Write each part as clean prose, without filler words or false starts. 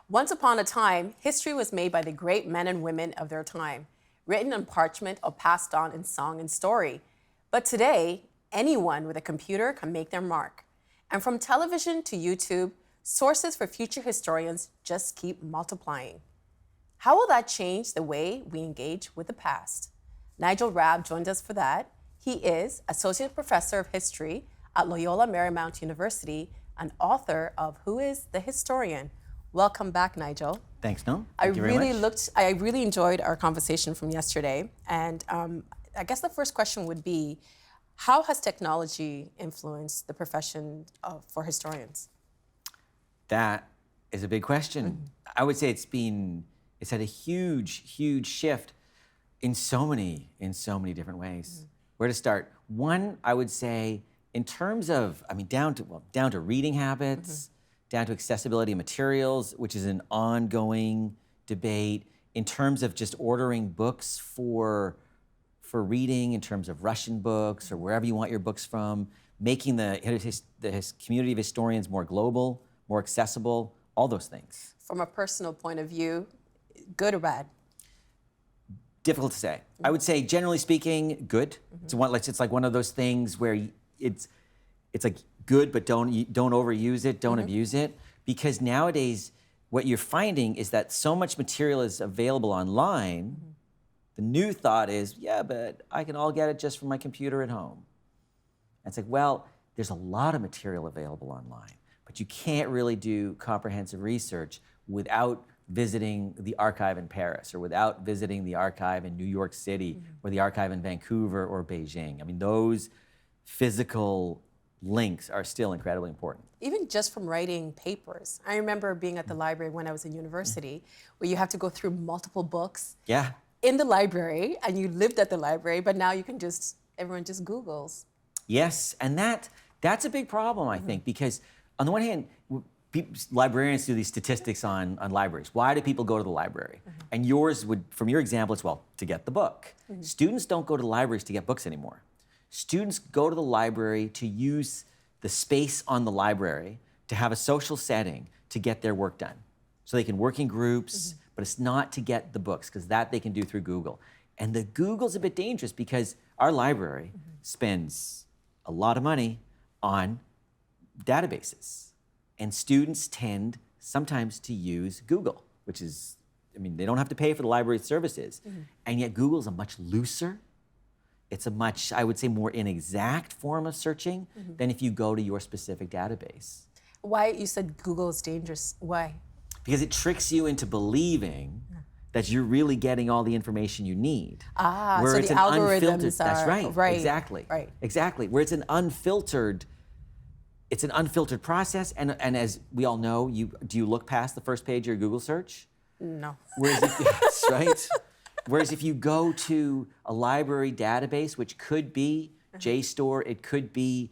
Once upon a time, history was made by the great men and women of their time, written on parchment or passed on in song and story. But today, anyone with a computer can make their mark. And from television to YouTube, sources for future historians just keep multiplying. How will that change the way we engage with the past? Nigel Raab joined us for that. He is Associate Professor of History at Loyola Marymount University and author of Who is the Historian? Welcome back, Nigel. Thanks, Noam. Thank you very much. I really enjoyed our conversation from yesterday. And I guess the first question would be, how has technology influenced the profession for historians? That is a big question. Mm-hmm. I would say it's had a huge shift in so many different ways. Mm-hmm. Where to start? One, I would say, in terms of, down to reading habits, mm-hmm. down to accessibility of materials, which is an ongoing debate, in terms of just ordering books for reading, in terms of Russian books or wherever you want your books from, making the community of historians more global, more accessible, all those things. From a personal point of view, good or bad? Difficult to say. Mm-hmm. I would say, generally speaking, good. Mm-hmm. It's like one of those things where it's like good, but don't overuse it, don't mm-hmm. abuse it. Because nowadays, what you're finding is that so much material is available online. Mm-hmm. The new thought is, yeah, but I can all get it just from my computer at home. And it's like, well, there's a lot of material available online, but you can't really do comprehensive research without visiting the archive in Paris or without visiting the archive in New York City mm-hmm. or the archive in Vancouver or Beijing. Those physical links are still incredibly important. Even just from writing papers. I remember being at the library when I was in university, where you have to go through multiple books in the library, and you lived at the library, but now you can everyone just Googles. Yes, and that's a big problem, I think, because on the one hand, librarians do these statistics on libraries. Why do people go to the library? And yours would, from your example, it's, well, to get the book. Students don't go to libraries to get books anymore. Students go to the library to use the space on the library to have a social setting to get their work done. So they can work in groups, but it's not to get the books, because that they can do through Google. And the Google's a bit dangerous because our library spends a lot of money on databases. And students tend sometimes to use Google, which is, they don't have to pay for the library services. And yet Google's a much looser, it's a much, I would say, more inexact form of searching than if you go to your specific database. Why, you said Google is dangerous, why? Because it tricks you into believing that you're really getting all the information you need. So the algorithms are... That's right, right, exactly. Right. Exactly, where it's an unfiltered process, and as we all know, do you look past the first page of your Google search? No. Yes, right? Whereas if you go to a library database, which could be JSTOR, it could be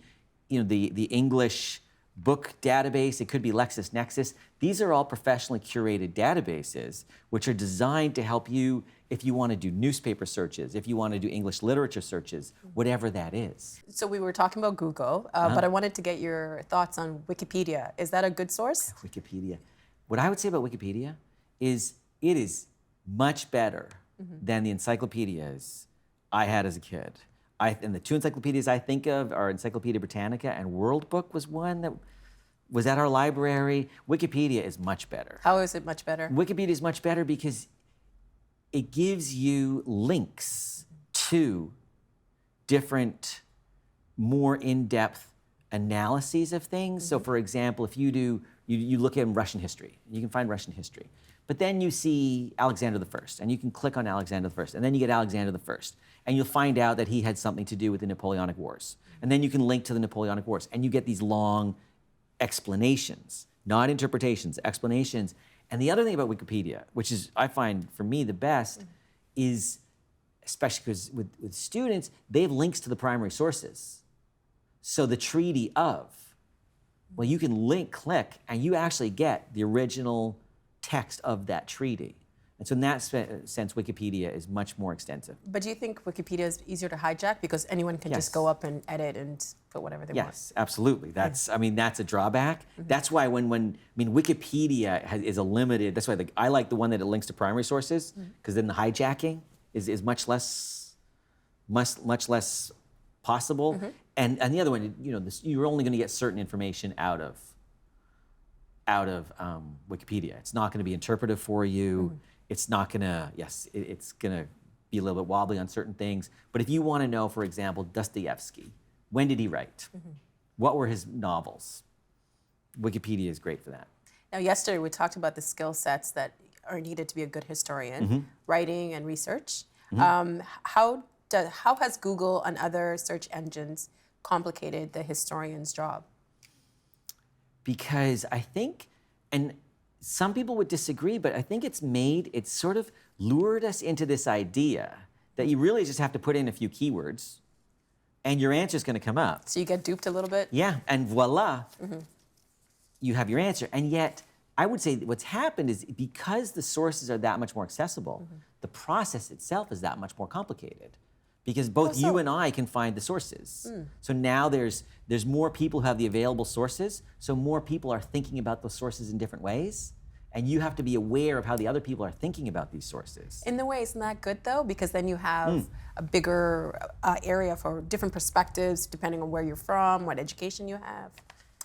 the English book database, it could be LexisNexis. These are all professionally curated databases which are designed to help you if you want to do newspaper searches, if you want to do English literature searches, whatever that is. So we were talking about Google, but I wanted to get your thoughts on Wikipedia. Is that a good source? Wikipedia. What I would say about Wikipedia is it is much better than the encyclopedias I had as a kid. And the two encyclopedias I think of are Encyclopedia Britannica, and World Book was one that was at our library. Wikipedia is much better. How is it much better? Wikipedia is much better because it gives you links to different, more in-depth analyses of things. So for example, if you look at Russian history, you can find Russian history. But then you see Alexander I, and you can click on Alexander I, and then you get Alexander I, and you'll find out that he had something to do with the Napoleonic Wars. And then you can link to the Napoleonic Wars, and you get these long explanations, not interpretations, explanations. And the other thing about Wikipedia, which is, I find, for me, the best, is, especially because with students, they have links to the primary sources. So the treaty of, well, you can click, and you actually get the original text of that treaty. And so in that sense, Wikipedia is much more extensive. But do you think Wikipedia is easier to hijack because anyone can just go up and edit and put whatever they want? Yes, absolutely. That's that's a drawback. That's why Wikipedia is a limited. That's why I like the one that it links to primary sources, because then the hijacking is much less possible. And the other one, you're only going to get certain information out of Wikipedia. It's not going to be interpretive for you. It's not going to, it's going to be a little bit wobbly on certain things. But if you want to know, for example, Dostoevsky, when did he write? What were his novels? Wikipedia is great for that. Now, yesterday we talked about the skill sets that are needed to be a good historian, writing and research. How has Google and other search engines complicated the historian's job? Because I think, and some people would disagree, but I think it's sort of lured us into this idea that you really just have to put in a few keywords and your answer is going to come up. So you get duped a little bit? Yeah, and voila, you have your answer. And yet, I would say what's happened is because the sources are that much more accessible, the process itself is that much more complicated. Because both you and I can find the sources. So now there's more people who have the available sources, so more people are thinking about those sources in different ways, and you have to be aware of how the other people are thinking about these sources. In a way, isn't that good though? Because then you have a bigger area for different perspectives, depending on where you're from, what education you have.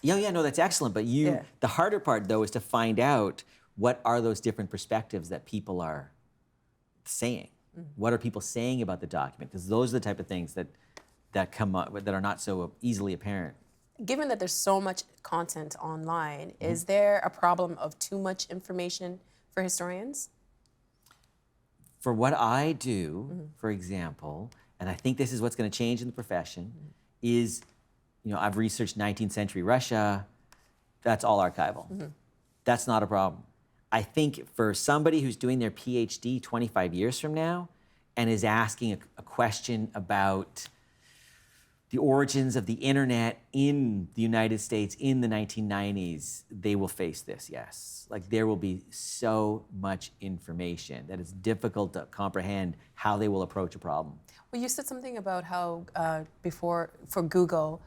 Yeah, no, that's excellent, but the harder part though is to find out what are those different perspectives that people are saying. What are people saying about the document? Because those are the type of things that come up that are not so easily apparent. Given that there's so much content online, is there a problem of too much information for historians? For what I do, for example, and I think this is what's going to change in the profession, is, I've researched 19th century Russia. That's all archival. That's not a problem. I think for somebody who's doing their PhD 25 years from now and is asking a question about the origins of the internet in the United States in the 1990s, they will face this, yes. Like there will be so much information that it's difficult to comprehend how they will approach a problem. Well, you said something about how for Google,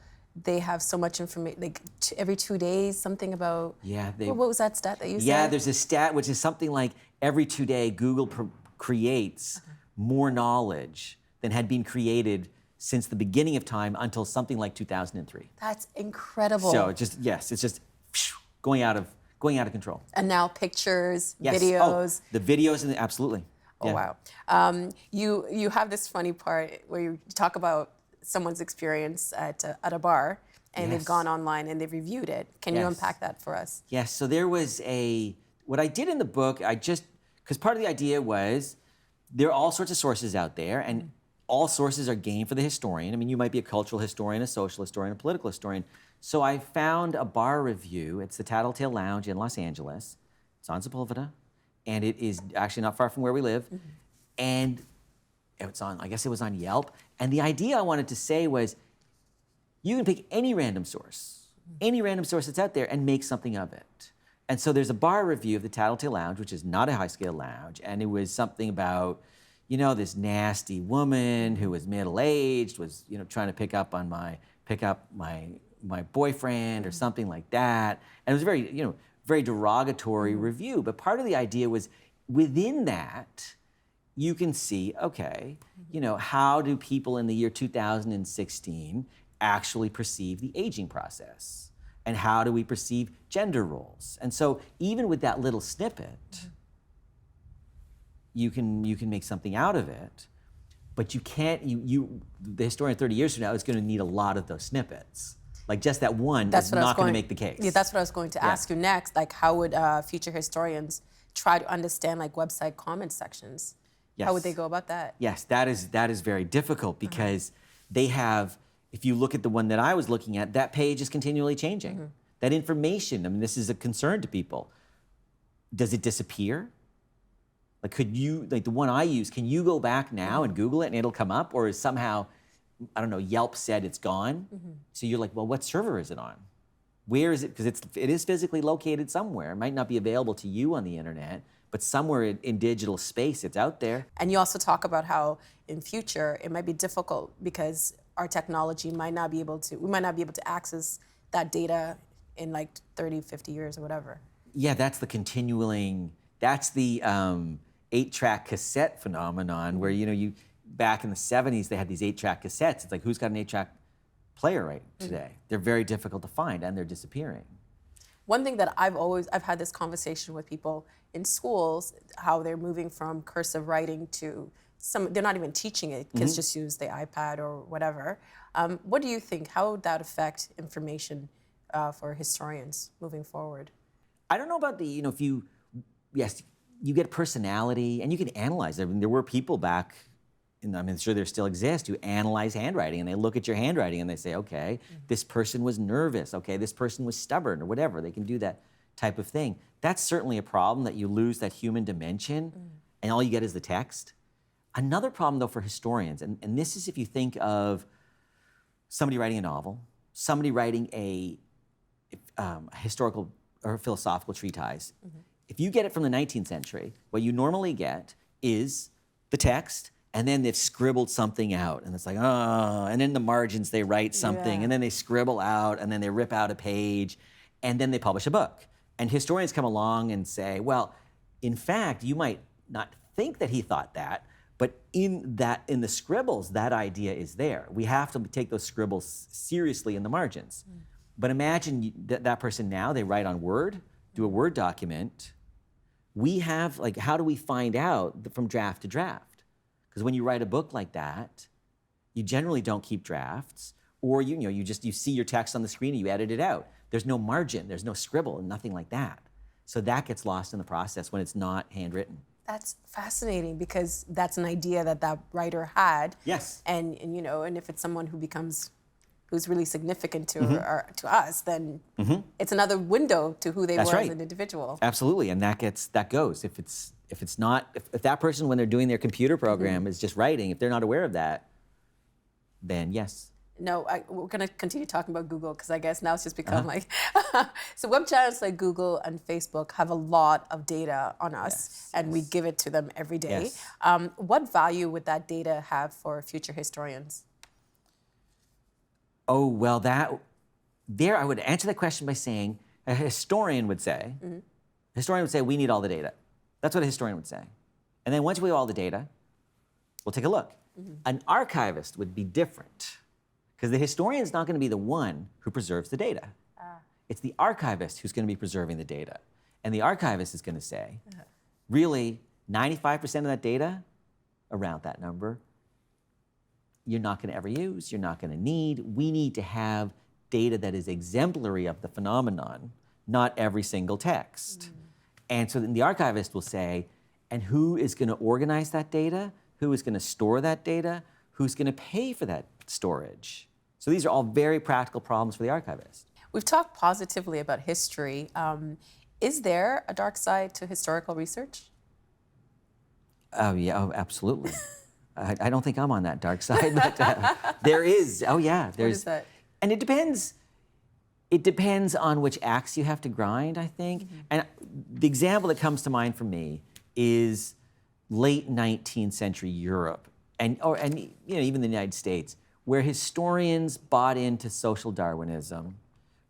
they have so much information, like every 2 days, something about, what was that stat that you said? Yeah, there's a stat which is something like every 2 days, Google creates more knowledge than had been created since the beginning of time until something like 2003. That's incredible. So it's just going out of control. And now pictures, yes. videos. The videos, absolutely. Oh, wow. You have this funny part where you talk about someone's experience at a bar, and they've gone online and they've reviewed it. Can you unpack that for us? Yes, so there was what I did in the book, because part of the idea was there are all sorts of sources out there, and all sources are game for the historian. I mean, you might be a cultural historian, a social historian, a political historian. So I found a bar review. It's the Tattletale Lounge in Los Angeles. It's on Sepulveda, and it is actually not far from where we live. And I guess it was on Yelp. And the idea I wanted to say was, you can pick any random source that's out there and make something of it. And so there's a bar review of the Tattletale Lounge, which is not a high-scale lounge, and it was something about, this nasty woman who was middle-aged, was, trying to pick up my boyfriend or something like that. And it was a very, very derogatory review. But part of the idea was, within that, you can see, okay, how do people in the year 2016 actually perceive the aging process? And how do we perceive gender roles? And so even with that little snippet, you can make something out of it, but you can't, the historian 30 years from now is going to need a lot of those snippets. Like just that one is not going to make the case. Yeah, that's what I was going to ask you next. Like how would future historians try to understand like website comment sections? Yes. How would they go about that? Yes, that is very difficult because they have, if you look at the one that I was looking at, that page is continually changing. That information, I mean, this is a concern to people. Does it disappear? Like the one I use, can you go back now and Google it and it'll come up? Or is somehow, I don't know, Yelp said it's gone? So you're like, well, what server is it on? Where is it? Because it is physically located somewhere. It might not be available to you on the internet, but somewhere in digital space, it's out there. And you also talk about how in future it might be difficult because our technology might not be able to, we might not be able to access that data in like 30, 50 years or whatever. Yeah, that's the continuing, that's the 8-track cassette phenomenon where, you back in the 70s, they had these 8-track cassettes. It's like, who's got an 8-track player right today? They're very difficult to find and they're disappearing. One thing that I've had this conversation with people in schools, how they're moving from cursive writing to they're not even teaching it, kids just use the iPad or whatever. What do you think, how would that affect information for historians moving forward? I don't know about yes, you get personality and you can analyze it. I mean, there were people back, I'm sure there still exist, who analyze handwriting and they look at your handwriting and they say, okay, this person was nervous, okay, this person was stubborn or whatever. They can do that type of thing. That's certainly a problem, that you lose that human dimension and all you get is the text. Another problem though for historians, and this is if you think of somebody writing a novel, somebody writing a historical or philosophical treatise. If you get it from the 19th century, what you normally get is the text, and then they've scribbled something out, and it's like, oh, and in the margins they write something, and then they scribble out, and then they rip out a page, and then they publish a book. And historians come along and say, well, in fact, you might not think that he thought that, but in the scribbles, that idea is there. We have to take those scribbles seriously in the margins. But imagine that person now, they write on Word, do a Word document. We have, like, how do we find out from draft to draft? Because when you write a book like that, you generally don't keep drafts, or you see your text on the screen and you edit it out. There's no margin, there's no scribble, nothing like that. So that gets lost in the process when it's not handwritten. That's fascinating because that's an idea that writer had. Yes. And if it's someone who's really significant to us, then it's another window to who they were as an individual. Absolutely, and that goes. If that person, when they're doing their computer program, is just writing, if they're not aware of that, then yes. No, we're going to continue talking about Google because I guess now it's just become like... So web channels like Google and Facebook have a lot of data on us, and we give it to them every day. Yes. What value would that data have for future historians? Oh, well, I would answer that question by saying, a historian would say, we need all the data. That's what a historian would say. And then once we have all the data, we'll take a look. An archivist would be different, because the historian is not going to be the one who preserves the data. It's the archivist who's going to be preserving the data. And the archivist is going to say, really, 95% of that data, around that number, you're not going to ever use, you're not going to need. We need to have data that is exemplary of the phenomenon, not every single text. And so then the archivist will say, and who is going to organize that data? Who is going to store that data? Who's going to pay for that storage? So these are all very practical problems for the archivist. We've talked positively about history. Is there a dark side to historical research? Oh, yeah, absolutely. I don't think I'm on that dark side, but there is. Oh, yeah. What is that? And it depends. It depends on which axe you have to grind, I think. And the example that comes to mind for me is late 19th century Europe, and even the United States, where historians bought into social Darwinism,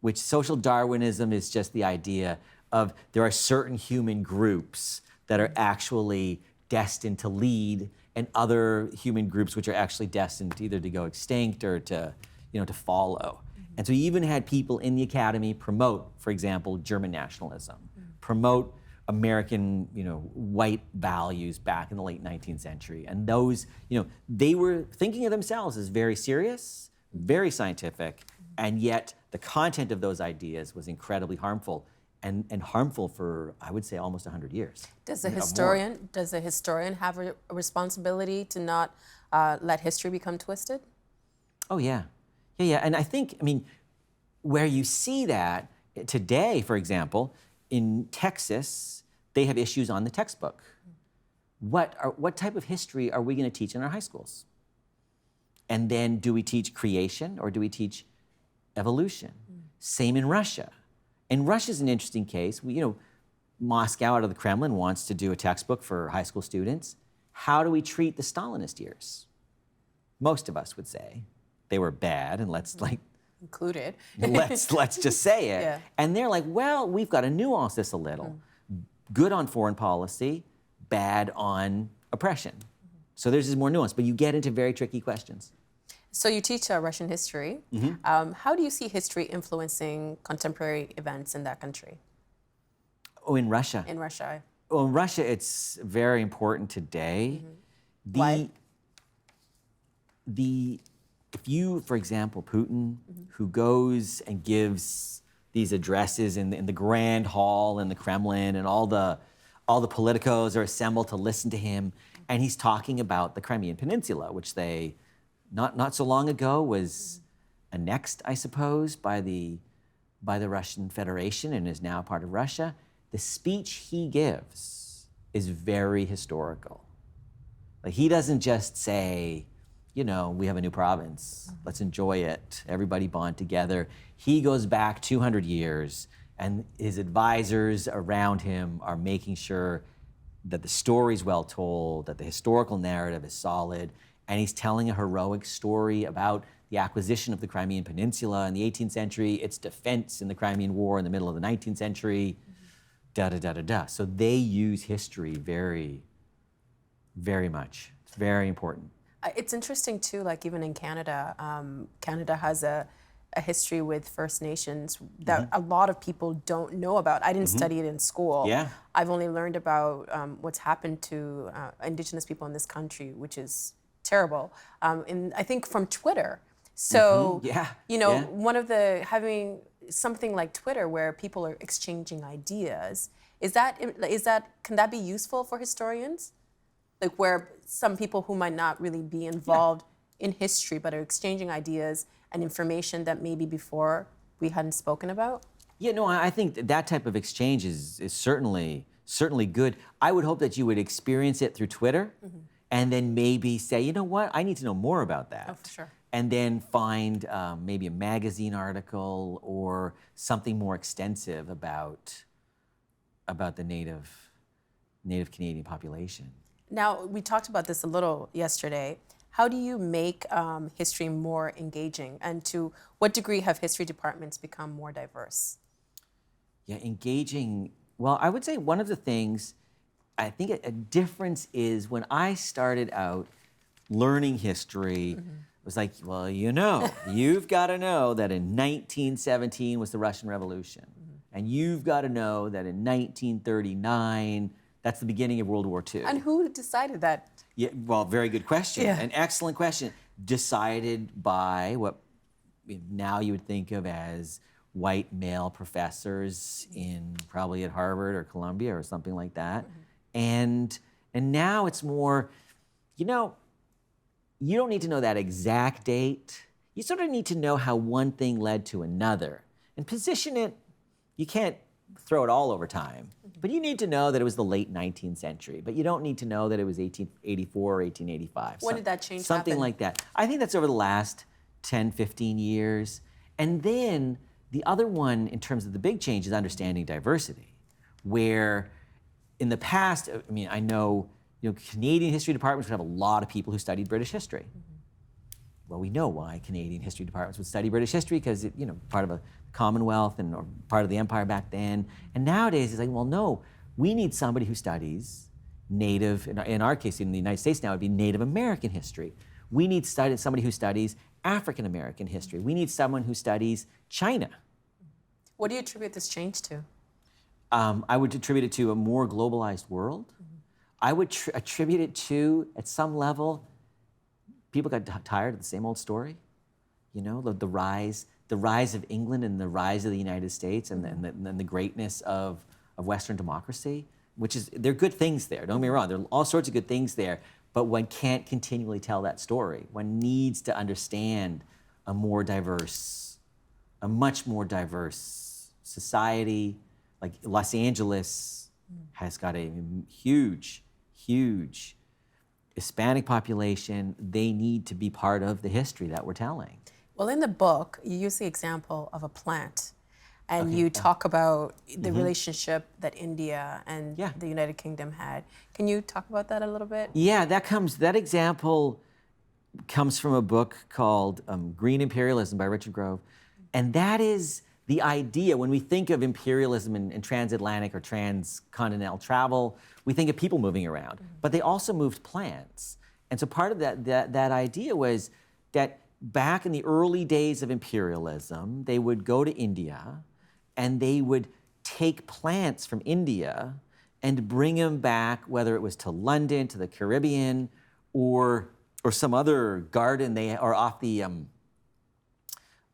which social Darwinism is just the idea of there are certain human groups that are actually destined to lead, and other human groups which are actually destined either to go extinct or to follow. And so you even had people in the academy promote, for example, German nationalism, promote American, white values back in the late 19th century. And those, they were thinking of themselves as very serious, very scientific, and yet the content of those ideas was incredibly harmful, and harmful for, I would say, almost 100 years. Does a historian have a responsibility to not let history become twisted? Oh, yeah. Yeah. And I think, where you see that today, for example, in Texas, they have issues on the textbook. What type of history are we going to teach in our high schools? And then do we teach creation or do we teach evolution? Same in Russia. And Russia's an interesting case. Moscow, out of the Kremlin, wants to do a textbook for high school students. How do we treat the Stalinist years? Most of us would say they were bad, and let's Included. let's just say it. Yeah. And they're like, well, we've got to nuance this a little. Good on foreign policy, bad on oppression. So there's just more nuance, but you get into very tricky questions. So you teach Russian history. How do you see history influencing contemporary events in that country? Oh, in Russia. In Russia. Well, in Russia, it's very important today. Why? If you, for example, Putin, who goes and gives these addresses in the grand hall in the Kremlin, and all the politicos are assembled to listen to him, and he's talking about the Crimean Peninsula, which they not so long ago was annexed, I suppose, by the Russian Federation and is now part of Russia. The speech he gives is very historical. Like, he doesn't just say, you know, we have a new province, let's enjoy it, everybody bond together. He goes back 200 years, and his advisors around him are making sure that the story's well told, that the historical narrative is solid, and he's telling a heroic story about the acquisition of the Crimean Peninsula in the 18th century, its defense in the Crimean War in the middle of the 19th century, da-da-da-da-da. So they use history very, very much. It's very important. It's interesting too, like even in Canada, Canada has a history with First Nations that a lot of people don't know about. I didn't study it in school. Yeah. I've only learned about what's happened to Indigenous people in this country, which is terrible. And I think from Twitter. So, you know, one of the, having something like Twitter where people are exchanging ideas, can that be useful for historians? Like where some people who might not really be involved in history but are exchanging ideas and information that maybe before we hadn't spoken about? Yeah, no, I think that type of exchange is certainly good. I would hope that you would experience it through Twitter and then maybe say, you know what, I need to know more about that. Oh, for sure. And then find maybe a magazine article or something more extensive about the Native Canadian population. Now, we talked about this a little yesterday. How do you make history more engaging? And to what degree have history departments become more diverse? Yeah, engaging. Well, I would say one of the things, I think a difference is when I started out learning history, it was like, well, you know, you've got to know that in 1917 was the Russian Revolution. And you've got to know that in 1939, that's the beginning of World War II. And who decided that? Yeah, well, very good question. Yeah. An excellent question. Decided by what now you would think of as white male professors in probably at Harvard or Columbia or something like that. And now it's more, you know, you don't need to know that exact date. You sort of need to know how one thing led to another and position it. You can't throw it all over time. But you need to know that it was the late 19th century. But you don't need to know that it was 1884 or 1885. When did that change Something happen? like that. I think that's over the last 10, 15 years. And then the other one in terms of the big change is understanding diversity, where in the past, I mean, I know, you know, Canadian history departments would have a lot of people who studied British history. Well, we know why Canadian history departments would study British history because it, you know, part of a Commonwealth and or part of the empire back then. And nowadays it's like, well, no, we need somebody who studies Native, in our case in the United States now it would be Native American history. We need somebody who studies African American history. We need someone who studies China. What do you attribute this change to? I would attribute it to a more globalized world. I would attribute it to, at some level, people got tired of the same old story. You know, the rise of England and the rise of the United States and the greatness of Western democracy, which is, there are good things there, don't get me wrong, there are all sorts of good things there, but one can't continually tell that story. One needs to understand a much more diverse society. Like Los Angeles has got a huge Hispanic population. They need to be part of the history that we're telling. Well, in the book, you use the example of a plant. and you talk about the relationship that India and Yeah. the United Kingdom had. Can you talk about that a little bit? Yeah, that example comes from a book called Green Imperialism by Richard Grove. And that is the idea, when we think of imperialism and transatlantic or transcontinental travel, we think of people moving around, but they also moved plants. And so part of that idea was that back in the early days of imperialism, they would go to India and they would take plants from India and bring them back, whether it was to London, to the Caribbean, or some other garden or off the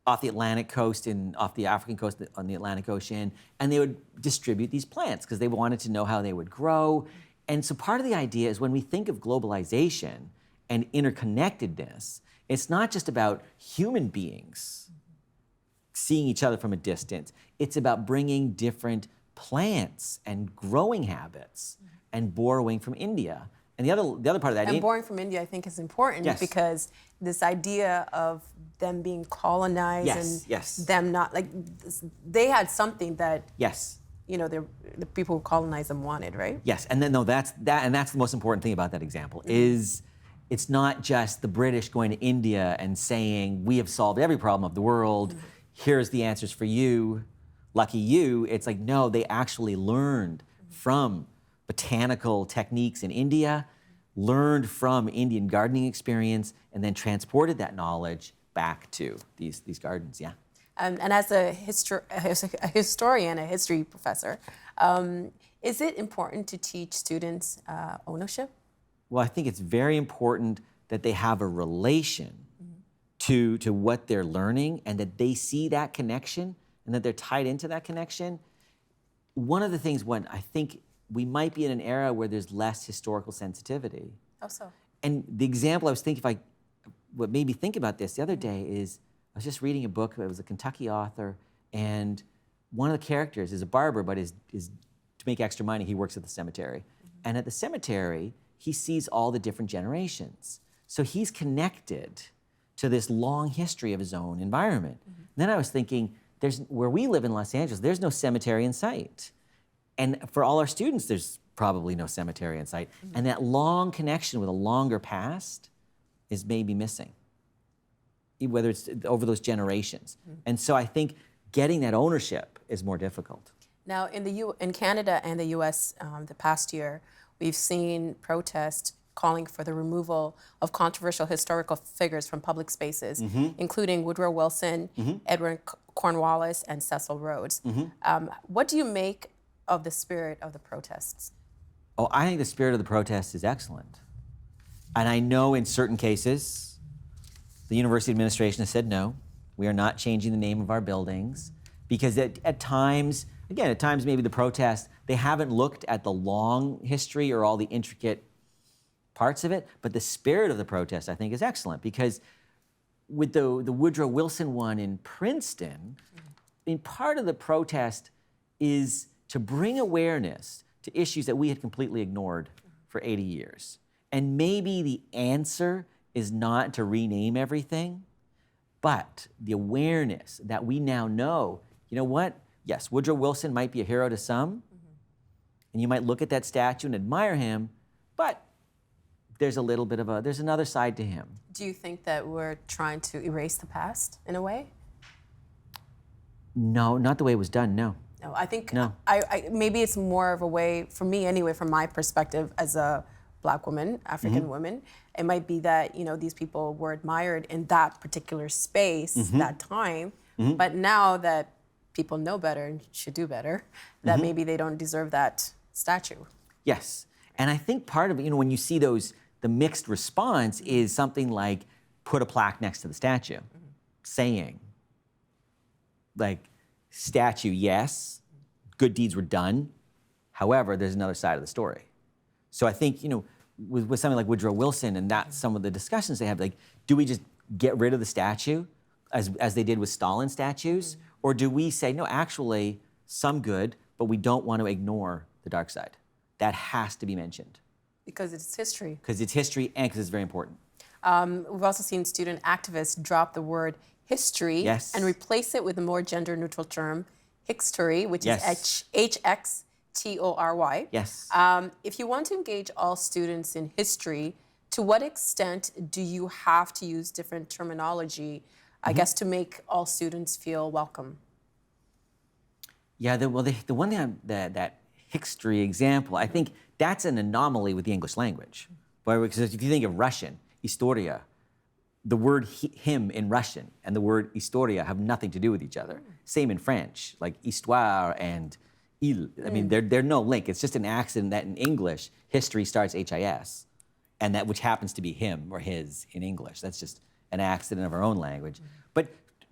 Atlantic coast and off the African coast on the Atlantic Ocean, and they would distribute these plants because they wanted to know how they would grow. And so part of the idea is when we think of globalization and interconnectedness, it's not just about human beings seeing each other from a distance. It's about bringing different plants and growing habits and borrowing from India. And the other part of that... And borrowing from India, I think, is important because this idea of them being colonized and them not, like, they had something that, you know, the people who colonized them wanted, right? Yes, and then that's the most important thing about that example is it's not just the British going to India and saying, we have solved every problem of the world, here's the answers for you, lucky you. It's like, no, they actually learned from botanical techniques in India, learned from Indian gardening experience, and then transported that knowledge back to these gardens, And as a historian, a history professor, is it important to teach students ownership? Well, I think it's very important that they have a relation to what they're learning and that they see that connection and that they're tied into that connection. One of the things when I think we might be in an era where there's less historical sensitivity. How so? And the example I was thinking, what made me think about this the other day is I was just reading a book. It was a Kentucky author, and one of the characters is a barber, but is to make extra money, he works at the cemetery. And at the cemetery, he sees all the different generations. So he's connected to this long history of his own environment. Then I was thinking, where we live in Los Angeles, there's no cemetery in sight. And for all our students, there's probably no cemetery in sight. And that long connection with a longer past is maybe missing, whether it's over those generations. And so I think getting that ownership is more difficult. Now, in Canada and the U.S. The past year, we've seen protests calling for the removal of controversial historical figures from public spaces, including Woodrow Wilson, Edward Cornwallis, and Cecil Rhodes. What do you make of the spirit of the protests? Oh, I think the spirit of the protests is excellent. And I know in certain cases, the university administration has said, no, we are not changing the name of our buildings, because at times maybe the protests, they haven't looked at the long history or all the intricate parts of it, but the spirit of the protest, I think, is excellent, because with the Woodrow Wilson one in Princeton, I mean, part of the protest is to bring awareness to issues that we had completely ignored for 80 years. And maybe the answer is not to rename everything, but the awareness that we now know, you know what? Yes, Woodrow Wilson might be a hero to some, and you might look at that statue and admire him, but there's there's another side to him. Do you think that we're trying to erase the past in a way? No, not the way it was done, no. No, I think No. maybe it's more of a way, for me anyway, from my perspective as a Black woman, African woman, it might be that, you know, these people were admired in that particular space, that time, but now that people know better and should do better, that maybe they don't deserve that statue. Yes, and I think part of it, you know, when you see the mixed response is something like put a plaque next to the statue saying, like, statue, yes, good deeds were done. However, there's another side of the story. So I think, you know, with something like Woodrow Wilson, and that's some of the discussions they have, like, do we just get rid of the statue as they did with Stalin statues? Or do we say, no, actually, some good, but we don't want to ignore the dark side? That has to be mentioned. Because it's history. Because it's history and because it's very important. We've also seen student activists drop the word history and replace it with a more gender-neutral term, History, which Yes. is HXTORY. Yes. If you want to engage all students in history, to what extent do you have to use different terminology, I guess, to make all students feel welcome? Yeah, the one thing that history example, I think that's an anomaly with the English language. Because if you think of Russian, historia, the word him in Russian and the word historia have nothing to do with each other. Same in French, like histoire and il. I mean, they're no link. It's just an accident that in English, history starts HIS, and that which happens to be him or his in English. That's just an accident of our own language. But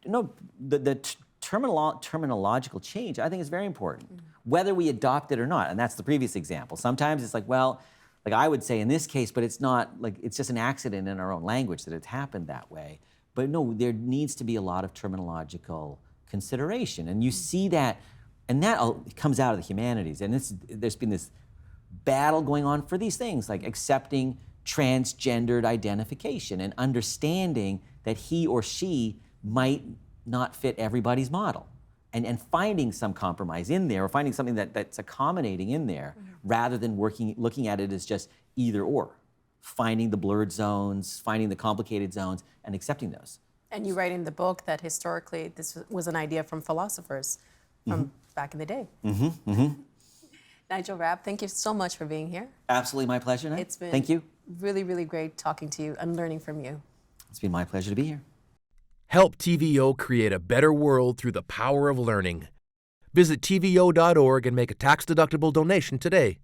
no, the terminological change, I think, is very important, whether we adopt it or not. And that's the previous example. Sometimes it's like, well, like I would say in this case, but it's not, like it's just an accident in our own language that it's happened that way. But no, there needs to be a lot of terminological consideration. And you see that, and that comes out of the humanities. And there's been this battle going on for these things, like accepting transgendered identification and understanding that he or she might not fit everybody's model, and finding some compromise in there, or finding something that's accommodating in there, rather than looking at it as just either or, finding the blurred zones, finding the complicated zones, and accepting those. And you write in the book that historically this was an idea from philosophers from back in the day. Nigel Raab, thank you so much for being here. Absolutely my pleasure, Nat. It's been Thank you. really, really great talking to you and learning from you. It's been my pleasure to be here. Help TVO create a better world through the power of learning. Visit TVO.org and make a tax-deductible donation today.